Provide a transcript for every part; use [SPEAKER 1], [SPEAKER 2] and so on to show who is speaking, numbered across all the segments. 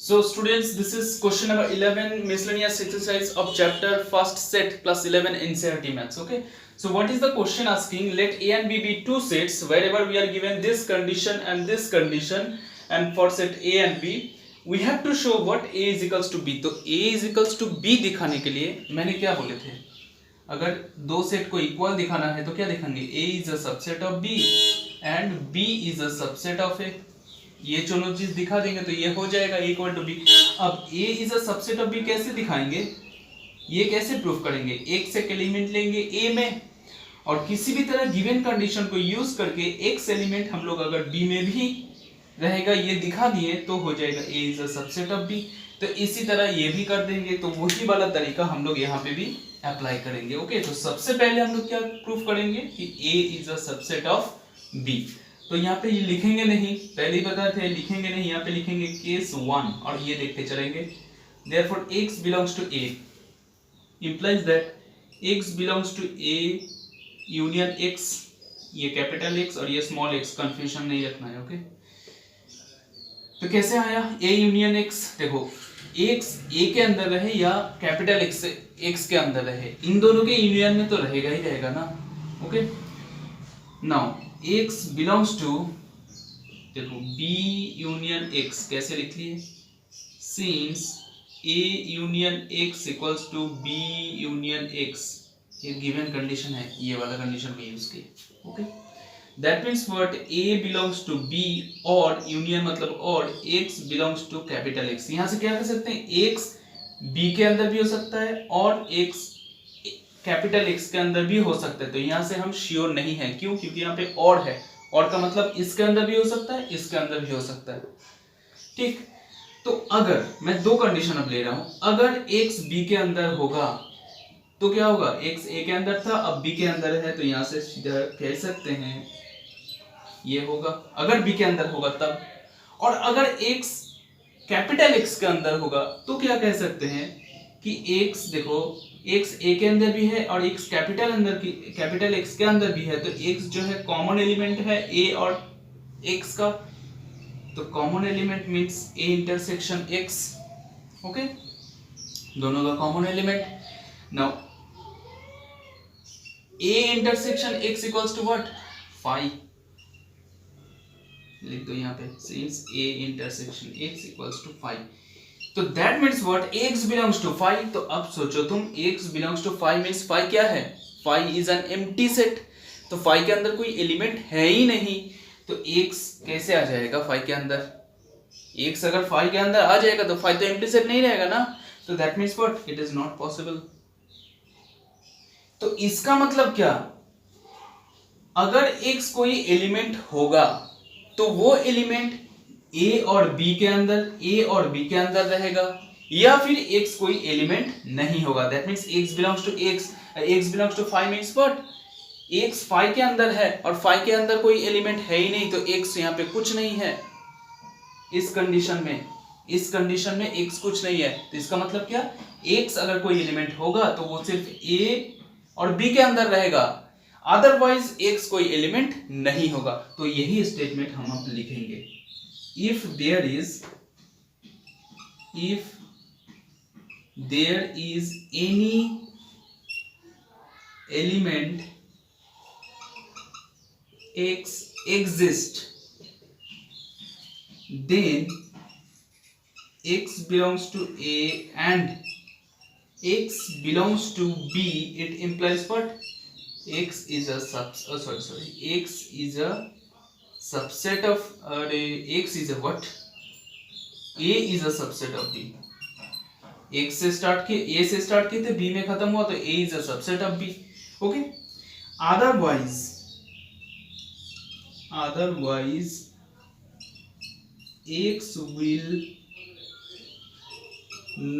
[SPEAKER 1] So students, this is question number 11, miscellaneous exercise of chapter first set plus 11 NCERT maths. Okay, so what is the question asking? Let A and B be two sets wherever we are given this condition, and for set A and B we have to show what A is equals to B. तो A is equals to B दिखाने के लिए मैंने क्या बोले थे, अगर दो सेट को इक्वल दिखाना है तो क्या दिखाएंगे, A is a subset of B and B is a subset of A. ये दोनों चीज दिखा देंगे तो ये हो जाएगा A इक्वल टू बी. अब A is a subset of B कैसे दिखाएंगे, ये कैसे प्रूव करेंगे, एक एक एलिमेंट लेंगे A में और किसी भी तरह गिवन कंडीशन को यूज करके एक एलिमेंट हम लोग अगर B में भी रहेगा ये दिखा दिए तो हो जाएगा A is a subset of B. तो इसी तरह ये भी कर देंगे, तो वही वाला तरीका हम लोग यहाँ पे भी अप्लाई करेंगे. ओके, तो सबसे पहले हम लोग क्या प्रूफ करेंगे कि A is a subset of B. तो यहाँ पे ये लिखेंगे नहीं, पहले ही बताए थे लिखेंगे नहीं, यहाँ पे लिखेंगे केस 1 और ये देखते चलेंगे. Therefore x belongs to A implies that x belongs to A union x, ये कैपिटल X और ये स्मॉल x, कंफ्यूजन नहीं रखना है. ओके, तो कैसे आया A यूनियन X? देखो X A के अंदर रहे या कैपिटल X के अंदर रहे, इन दोनों के यूनियन में तो रहेगा ही रहेगा ना. Okay, now X belongs to, देखो B यूनियन X कैसे लिख लिए, since A union X equals to B union X, ये गिवन कंडीशन है, ये वाला कंडीशन को यूज किए. Okay, that means what, A belongs to B और यूनियन मतलब और X belongs to capital X. यहाँ से क्या कर सकते हैं, X B के अंदर भी हो सकता है और X कैपिटल X के अंदर भी हो सकता है. तो यहाँ से हम श्योर नहीं है, क्यों, क्योंकि यहाँ पे और है, और का मतलब इसके अंदर भी हो सकता है, इसके अंदर भी हो सकता है. ठीक, तो अगर मैं दो कंडीशन अब ले रहा हूं, अगर X B के अंदर होगा तो क्या होगा, X A के अंदर था अब B के अंदर है, तो यहाँ से सीधा कह सकते हैं ये होगा अगर B के अंदर होगा तब. और अगर X कैपिटल X के अंदर होगा तो क्या कह सकते हैं कि X, देखो X A के अंदर भी है और X कैपिटल X के अंदर भी है, तो X जो है कॉमन एलिमेंट है A और X का, तो common element means A intersection X. Okay, दोनों का common element. Now A intersection X equals to what, phi, लिख दो यहाँ पे, since A intersection X equals to phi. तो that means what, X belongs to phi. तो अब सोचो तुम, X belongs to phi means phi क्या है, phi is an empty set. तो फाई के अंदर कोई एलिमेंट है ही नहीं, तो X कैसे आ जाएगा फाई के अंदर. X अगर फाई के अंदर आ जाएगा तो फाई तो एम्प्टी सेट नहीं रहेगा ना. तो that means what, it is not possible. तो इसका मतलब क्या, अगर X कोई एलिमेंट होगा तो वो एलिमेंट A और B के अंदर रहेगा, या फिर X कोई एलिमेंट नहीं होगा. That means X belongs to phi means what, X phi के अंदर है और फाई के अंदर कोई एलिमेंट है ही नहीं, तो X यहाँ पे कुछ नहीं है. इस कंडीशन में X कुछ नहीं है, तो इसका मतलब क्या, X अगर कोई एलिमेंट होगा तो वो सिर्फ A और B के अंदर रहेगा, अदरवाइज X कोई एलिमेंट नहीं होगा. तो यही स्टेटमेंट हम अब लिखेंगे. If there is any element X exists, then X belongs to A and X belongs to B. It implies what, X is a X is a subset of X is a what, A is a subset of B. X से start किए, A से start किए थे, B में खत्म हुआ, तो A is a subset of B. Okay, otherwise X will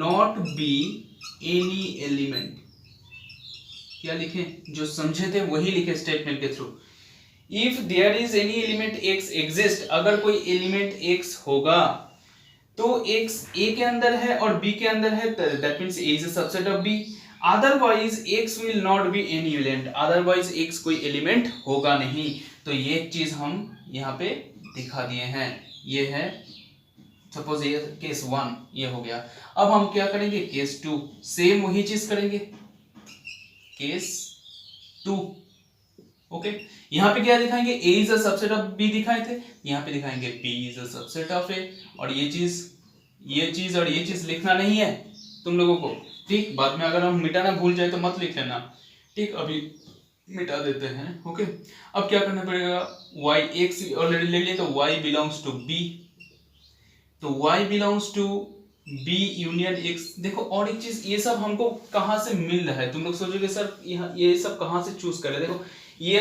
[SPEAKER 1] not be any element. क्या लिखें, जो समझे थे वही लिखे स्टेटमेंट के through. If there is any element X exist, अगर कोई एलिमेंट X होगा तो X A के अंदर है और B के अंदर है, that means A is a subset of B. Otherwise X will not be any element, otherwise X कोई एलिमेंट होगा नहीं. तो ये चीज हम यहाँ पे दिखा दिए हैं, ये है सपोज ये केस 1 ये हो गया। अब हम क्या करेंगे, केस 2 सेम वही चीज करेंगे, केस 2। ओके, यहाँ पे क्या दिखाएंगे, A is a subset of B दिखाए थे, यहाँ पे दिखाएंगे B is a subset of A। और ये चीज और ये चीज लिखना नहीं है तुम लोगों को, ठीक। बाद में अगर हम मिटाना भूल जाए तो मत लिख लेना, ठीक। अभी मिटा देते हैं। ओके, अब क्या करना पड़ेगा, y x ऑलरेडी ले लिए तो y बिलोंग्स टू B, तो y belongs to B union x। देखो और एक चीज, ये सब हमको कहां से मिल रहा है, तुम लोग सोचोगे सर ये सब कहां से चूज कर रहे हैं। देखो ये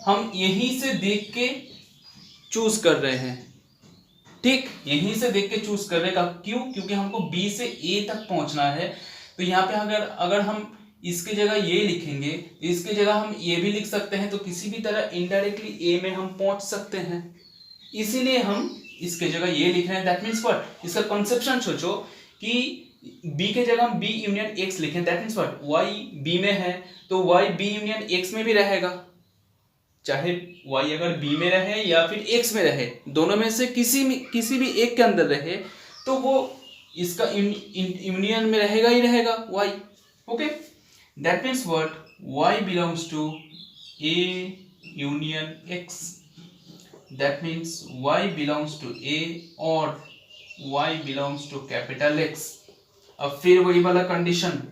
[SPEAKER 1] हम यहीं से देख के चूज कर रहे हैं, ठीक। यहीं से देख के चूज कर रहे हैं, क्यों, क्योंकि हमको B से A तक पहुंचना है। तो यहाँ पे अगर हम इसके जगह ये लिखेंगे, इसके जगह हम ये भी लिख सकते हैं, तो किसी भी तरह इनडायरेक्टली A में हम पहुंच सकते हैं, इसीलिए हम इसके जगह ये लिख रहे हैं। दैट मीन्स व्हाट, इसका कंसेप्शन सोचो कि B के जगह हम B यूनियन X लिखें, that means what, Y B में है तो Y B यूनियन X में भी रहेगा, चाहे Y अगर B में रहे या फिर X में रहे, दोनों में से किसी भी एक के अंदर रहे तो वो इसका यूनियन में रहेगा ही रहेगा Y। Okay, that means what, Y belongs to A union X, that means Y belongs to A और Y belongs to capital X। अब फिर वही वाला कंडीशन,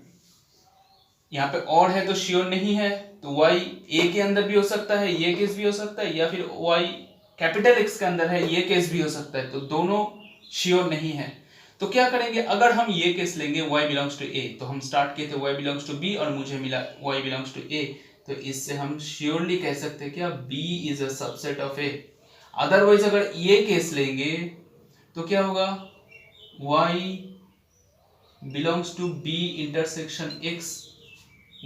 [SPEAKER 1] यहाँ पे और है तो श्योर नहीं है, तो y a के अंदर भी हो सकता है, ये केस भी हो सकता है, या फिर y कैपिटल X के अंदर है, ये केस भी हो सकता है, तो दोनों श्योर नहीं है। तो क्या करेंगे, अगर हम ये केस लेंगे y बिलोंग्स टू a, तो हम स्टार्ट किए थे y बिलोंग्स टू b और मुझे मिला y बिलोंग्स टू a, तो इससे हम श्योरली कह सकते हैं क्या, b is a subset of a। Otherwise अगर ये केस लेंगे तो क्या होगा, y belongs to b intersection x,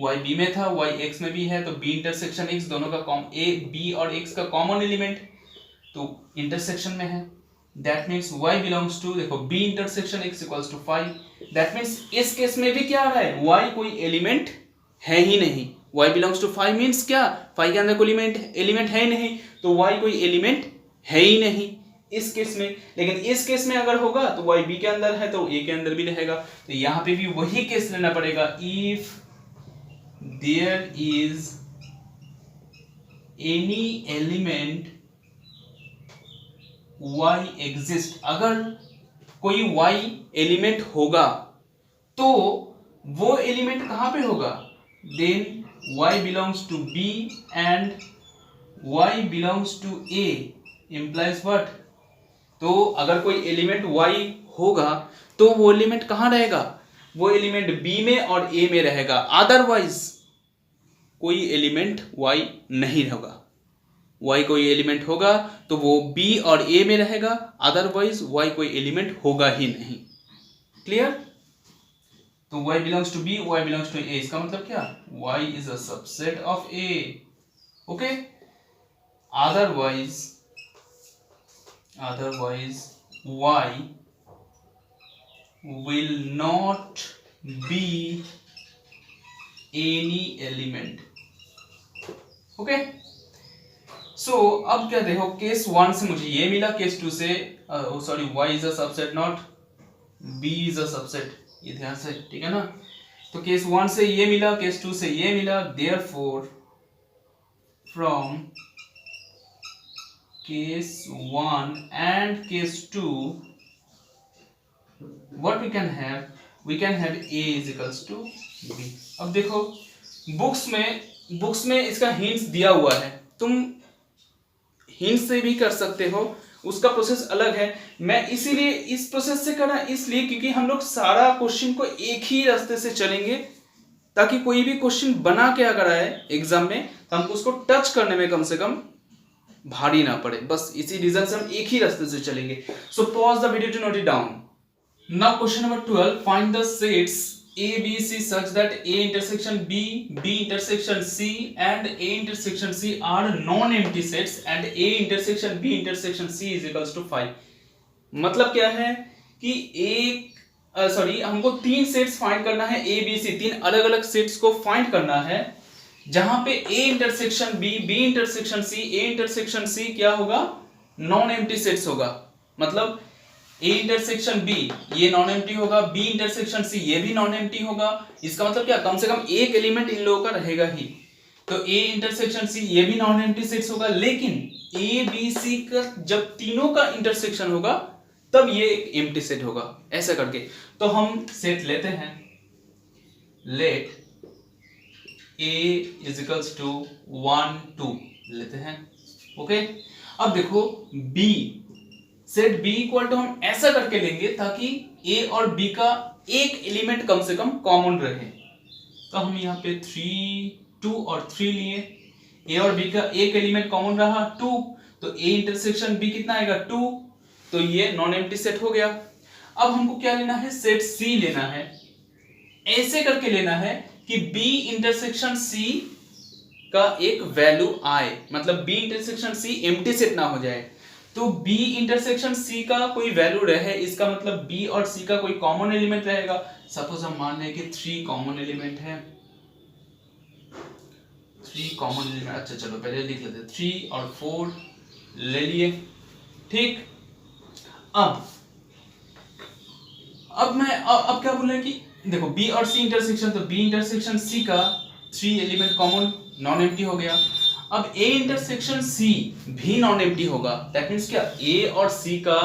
[SPEAKER 1] y b में था, y x में भी है, तो b इंटरसेक्शन x, दोनों का a b और x का कॉमन एलिमेंट तो इंटरसेक्शन में है। That means y belongs to, देखो b intersection x equals to 5। That means इस केस में भी क्या आ रहा है, y कोई एलिमेंट है ही नहीं, y बिलोंग्स टू 5 मीन्स क्या, 5 के अंदर कोई एलिमेंट है ही नहीं, तो y कोई एलिमेंट है ही नहीं इस केस में। लेकिन इस केस में अगर होगा तो y b के अंदर है तो a के अंदर भी रहेगा, तो यहाँ पे भी वही केस लेना पड़ेगा, if there is any element y exist, अगर कोई y एलिमेंट होगा तो वो एलिमेंट कहां पे होगा, then y belongs to b and y belongs to a implies what, तो अगर कोई एलिमेंट y होगा तो वो एलिमेंट कहां रहेगा, वो एलिमेंट b में और a में रहेगा, अदरवाइज कोई एलिमेंट y नहीं होगा। y कोई एलिमेंट होगा तो वो b और a में रहेगा, अदरवाइज y कोई एलिमेंट होगा ही नहीं। क्लियर, तो y belongs to b, y belongs to a, इसका मतलब क्या, y is a subset of a। Okay, otherwise y will not be any element। Okay, so अब क्या देखो, केस 1 से मुझे ये मिला, केस 2 से sorry y is a subset not b is a subset, ये ध्यान से, ठीक है ना। तो केस 1 से ये मिला, केस 2 से ये मिला, therefore from case 1 and case 2 what we can have a is equals to b। अब देखो बुक्स में इसका हिंट्स दिया हुआ है, तुम हिंट से भी कर सकते हो, उसका प्रोसेस अलग है। मैं इसीलिए इस प्रोसेस से करा, इसलिए क्योंकि हम लोग सारा क्वेश्चन को एक ही रास्ते से चलेंगे, ताकि कोई भी क्वेश्चन बना के अगर आए एग्जाम में तो हमको उसको टच करने में कम से कम भारी ना पड़े, बस इसी रीजन से हम एक ही रास्ते से चलेंगे। So pause the video to note it down. Now question number 12, find the sets A, B, C such that A intersection B, B intersection C and A intersection C are non-empty sets and A intersection B intersection C is equals to 5। मतलब क्या है कि हमको 3 sets find करना है, A, B, C, 3 अलग अलग sets को फाइंड करना है, जहां पे A intersection B, B intersection C, A intersection C क्या होगा, नॉन एम्प्टी सेट्स होगा। मतलब ए इंटरसेक्शन बी ये नॉन एम्प्टी होगा, बी इंटरसेक्शन सी ये भी नॉन एम्प्टी होगा। इसका मतलब क्या, कम से कम एक एलिमेंट इन लोगों का रहेगा ही। तो ए इंटरसेक्शन सी ये भी नॉन एम्प्टी सेट्स होगा, लेकिन ए बी सी का जब तीनों का इंटरसेक्शन होगा तब ये एक एम्प्टी सेट होगा, ऐसा करके। तो हम सेट लेते हैं, let A is equals to 1 2 लेते हैं। ओके, अब देखो B, set B equal to हम ऐसा करके लेंगे ताकि A और B का एक एलिमेंट कम से कम कॉमन रहे। तो हम यहाँ पे 3 2 और 3 लिए, A और B का एक एलिमेंट कॉमन रहा 2, तो A इंटरसेक्शन B कितना आएगा 2, तो ये नॉन एम्प्टी सेट हो गया। अब हमको क्या लेना है, सेट C लेना है, ऐसे करके लेना है कि B इंटरसेक्शन C का एक वैल्यू आए, मतलब B intersection C empty set ना हो जाए। तो B इंटरसेक्शन C का कोई वैल्यू रहे, इसका मतलब B और C का कोई कॉमन एलिमेंट रहेगा। सपोज हम मान लें कि 3 कॉमन एलिमेंट है, 3 कॉमन एलिमेंट, अच्छा चलो पहले लिख लेते हैं, 3 और 4 ले लिए, ठीक। अब मैं अब क्या बोल रहे हैं कि देखो B और C इंटरसेक्शन, तो B इंटरसेक्शन C का 3 एलिमेंट कॉमन नॉन एम्प्टी हो गया। अब A इंटरसेक्शन C भी नॉन एम्प्टी होगा, दैट मींस क्या, A और C का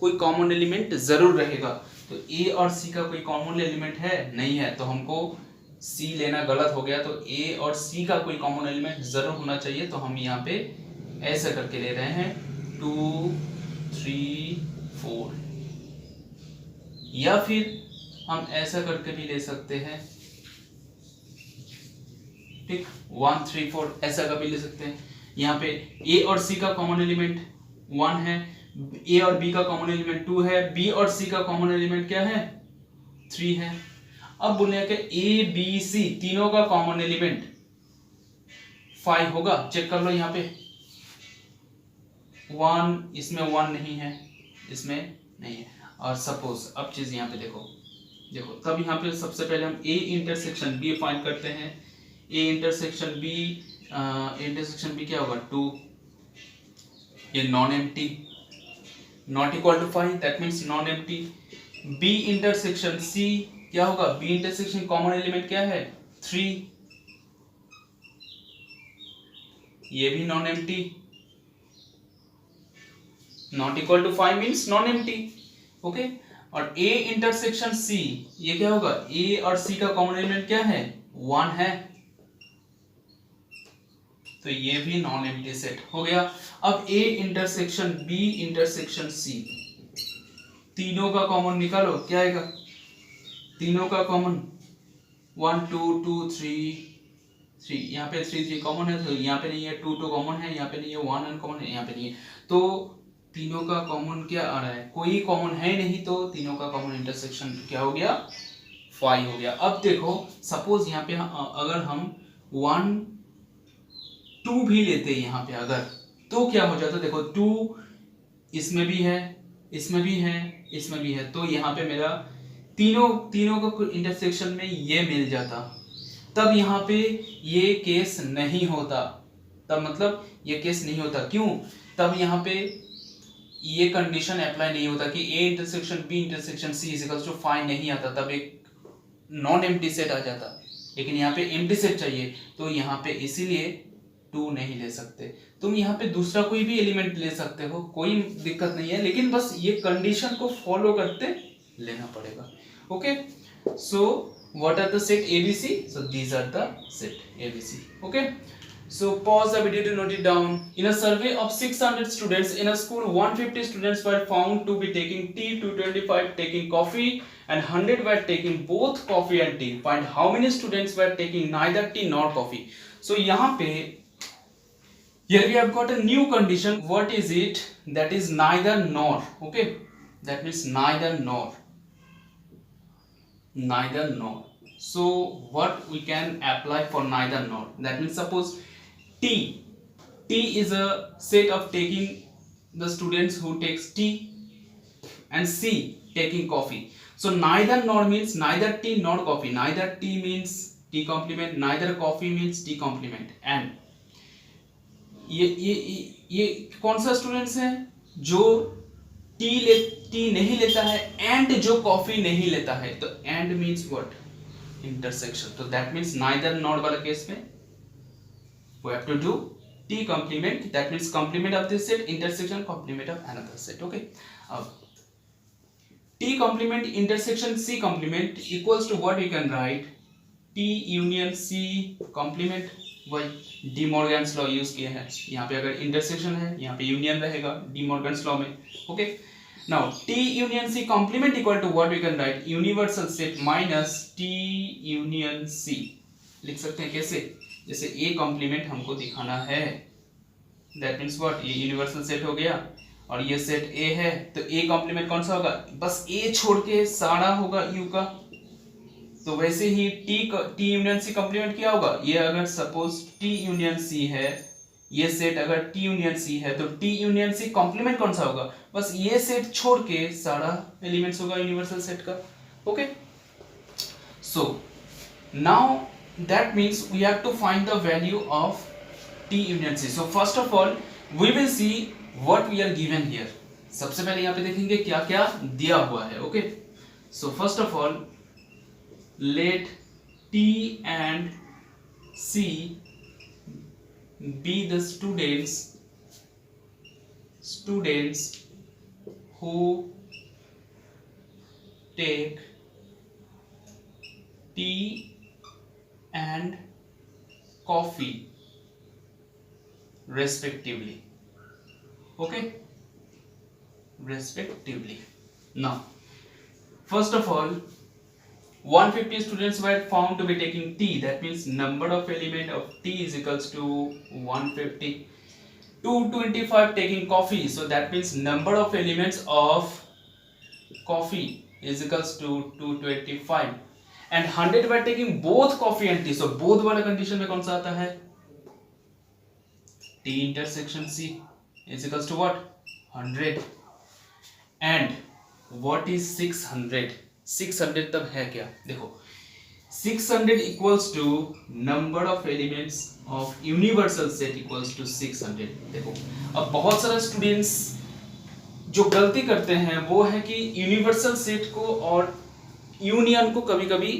[SPEAKER 1] कोई कॉमन एलिमेंट जरूर रहेगा। तो A और C का कोई कॉमन एलिमेंट है नहीं है, तो हमको C लेना गलत हो गया। तो A और C का कोई कॉमन एलिमेंट जरूर होना चाहिए, तो हम यहाँ पे ऐसा करके ले रहे हैं 2 3 4, या फिर हम ऐसा करके भी ले सकते हैं, ठीक, 1 3 4 ऐसा कभी ले सकते हैं। यहाँ पे A और C का कॉमन एलिमेंट 1 है, A और B का कॉमन एलिमेंट 2 है, B और C का कॉमन एलिमेंट क्या है 3 है। अब बोले कि A B C तीनों का कॉमन एलिमेंट 5 होगा, चेक कर लो यहाँ पे 1, इसमें 1 नहीं है, इसमें नहीं है। और सपोज अब चीज यहाँ पे देखो तब यहाँ पे सबसे पहले हम A इंटरसेक्शन B फाइंड करते हैं। A इंटरसेक्शन B क्या होगा 2, ये non empty, not equal to 5, that means non empty. B intersection C क्या होगा, B इंटरसेक्शन कॉमन एलिमेंट क्या है 3, ये भी non empty, not equal to 5 means non empty. Okay, और A इंटरसेक्शन C ये क्या होगा, A और C का कॉमन एलिमेंट क्या है 1 है, तो ये भी नॉन एम्प्टी सेट हो गया। अब A intersection B intersection C तीनों का कॉमन निकालो, क्या आएगा, तीनों का कॉमन 1 2 2 3 3, यहाँ पे 3 3 कॉमन है, तो यहाँ पे नहीं है, 2 2 कॉमन है, यहाँ पे नहीं है, 1 अनकॉमन है, यहाँ पे नहीं है, तो तीनों का कॉमन क्या आ रहा है, कोई कॉमन है नहीं, तो तीनों का कॉमन इंटरसेक्शन क्या हो गया 5 हो गया। अब देखो सपोज यहाँ पे अगर हम 1 2 भी लेते हैं यहाँ पे अगर, तो क्या हो जाता, देखो 2 इसमें भी है, इसमें भी है, इसमें भी है, तो यहाँ पे मेरा तीनों का इंटरसेक्शन में ये मिल जाता, तब यहाँ पे ये केस नहीं होता, तब मतलब ये केस नहीं होता, क्यों, तब यहाँ पे ये कंडीशन अप्लाई नहीं होता कि A intersection B intersection C is equals to 5 नहीं आता, तब एक नॉन एम्प्टी सेट आ जाता। लेकिन यहाँ पे एम्प्टी सेट चाहिए, तो यहाँ पे इसीलिए 2 नहीं ले सकते। तुम यहाँ पे दूसरा कोई भी एलिमेंट ले सकते हो, कोई दिक्कत नहीं है, लेकिन बस ये कंडीशन को फॉलो करते लेना पड़ेगा। Okay, so what are the set ABC? So these are the set ABC। Okay, so pause the video to note it down. In a survey of 600 students in a school, 150 students were found to be taking tea, 225 taking coffee, and 100 were taking both coffee and tea. Find how many students were taking neither tea nor coffee. So यहाँ पे here we have got a new condition. What is it? That is neither nor. Okay, that means neither nor, neither nor. So what we can apply for neither nor? That means suppose T is a set of taking the students who takes tea and C taking coffee. So neither nor means neither tea nor coffee. Neither tea means tea complement, neither coffee means tea complement. And ये कौन सा students है जो T नहीं लेता है and जो coffee नहीं लेता है, तो एंड मीन्स व्हाट, इंटरसेक्शन, तो दैट मीन्स नाइदर नॉट वाला केस में we have to do t complement, that means complement of this set intersection complement of another set. Okay, t complement intersection c complement equals to what we can write, t union c complement. वही D Morgan's law use किए हैं, यहाँ पे अगर intersection है यहाँ पे union रहेगा डी मॉर्गन्स लॉ में. Okay, now T union C complement equal to what we can write, universal set minus T union C. लिख सकते हैं कैसे, जैसे ए कॉम्प्लीमेंट हमको दिखाना है, दैट मीन्स व्हाट, ये यूनिवर्सल सेट हो गया और ये सेट ए है, तो ए कॉम्प्लीमेंट कौन सा होगा, बस ए छोड़ के सारा होगा यू का. तो वैसे ही टी यूनियन सी कॉम्प्लीमेंट क्या होगा, ये अगर सपोज टी यूनियन सी है, ये सेट अगर टी यूनियन सी है, तो टी यूनियन सी कॉम्प्लीमेंट कौन सा होगा, बस ये सेट छोड़ के सारा एलिमेंट्स होगा यूनिवर्सल सेट का. Okay, so now that means we have to find the value of t union c. So first of all we will see what we are given here. सबसे पहले यहाँ पे देखेंगे क्या क्या दिया हुआ है. Okay, so first of all let t and c be the students who take tea and coffee respectively. Okay, respectively. Now first of all 150 students were found to be taking tea, that means number of element of tea is equals to 150. 225 taking coffee, so that means number of elements of coffee is equals to 225. And 100 were taking both coffee and tea, so both वाला condition में कौन सा आता है, T intersection C is equals to what, 100. And what is 600? 600 तब है क्या, देखो 600 equals to number of elements of universal set equals to 600. देखो अब बहुत सारे स्टूडेंट्स जो गलती करते हैं वो है कि यूनिवर्सल सेट को और यूनियन को कभी कभी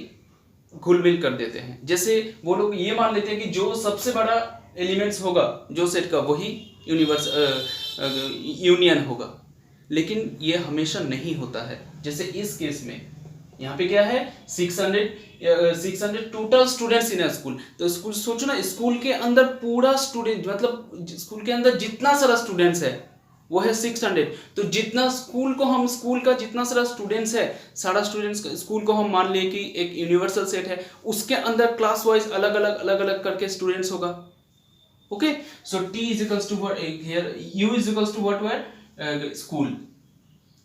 [SPEAKER 1] घुलमिल कर देते हैं. जैसे वो लोग ये मान लेते हैं कि जो सबसे बड़ा एलिमेंट्स होगा जो सेट का वही यूनियन होगा, लेकिन ये हमेशा नहीं होता है. जैसे इस केस में यहाँ पे क्या है, 600 total students in a school, तो स्कूल सोचो ना, स्कूल के अंदर पूरा स्टूडेंट मतलब स्कूल के अंदर जितना सारा स्टूडेंट्स है वो है 600. तो जितना स्कूल का जितना सारा स्टूडेंट्स है, सारा स्टूडेंट्स स्कूल को हम मान लिए कि एक यूनिवर्सल सेट है, उसके अंदर क्लास वाइज अलग अलग करके स्टूडेंट्स होगा. Okay, so t is equals to what here, u is equals to what, where school.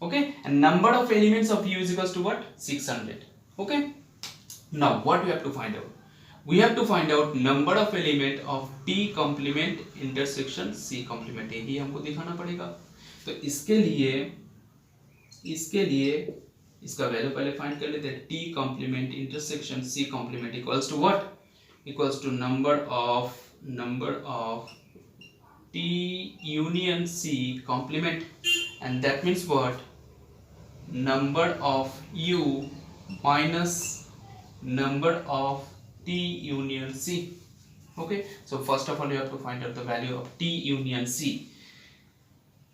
[SPEAKER 1] Okay, and number of elements of u is equals to what, 600. Okay, now what we have to find out, we have to find out number of element of t complement intersection c complement, यही हमको दिखाना पड़ेगा. तो इसके लिए इसका value पहले find कर लेते हैं. t complement intersection c complement equals to what, equals to number of t union c complement, and that means what, number of u minus number of t union c. Okay, so first of all you have to find out the value of t union c.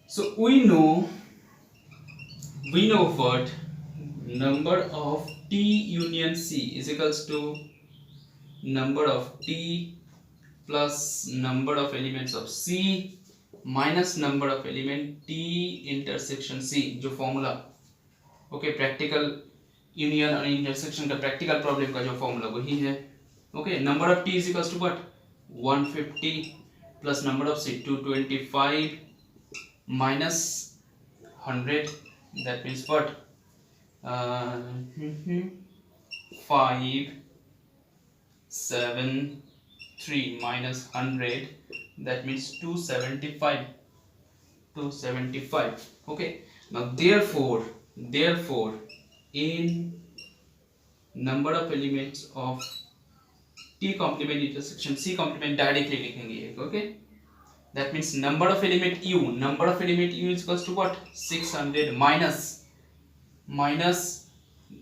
[SPEAKER 1] So we know what, number of t union c is equals to number of t plus number of elements of c minus number of element t intersection c, जो formula okay practical union और intersection का practical problem का जो formula वही है. Okay, number of T is equals to what, 150 plus number of C 225 minus 100, that means what, 5 7 3 minus 100, that means 275. Okay, now therefore in number of elements of t complement intersection c complement directly लिखेंगे. Okay, That means number of element u is equals to what? 600 minus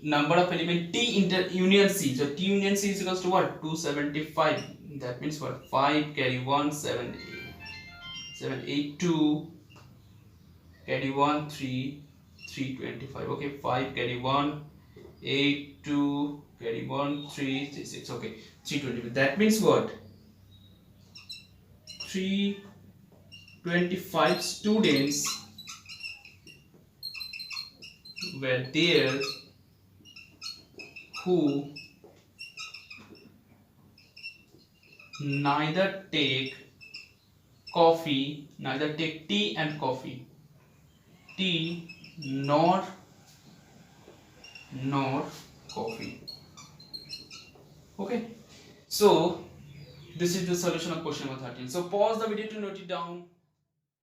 [SPEAKER 1] number of element t inter union c. So t union c is equals to what? 275. That means what? 5 carry 1 7 7 8 2 carry 1 3 325. Okay, 5 carry 1 8 2 carry 1 3 6 6. Okay, 320. That means what? 325 students were there who neither take tea and coffee, tea nor coffee. Okay, so this is the solution of question number 13. So pause the video to note it down.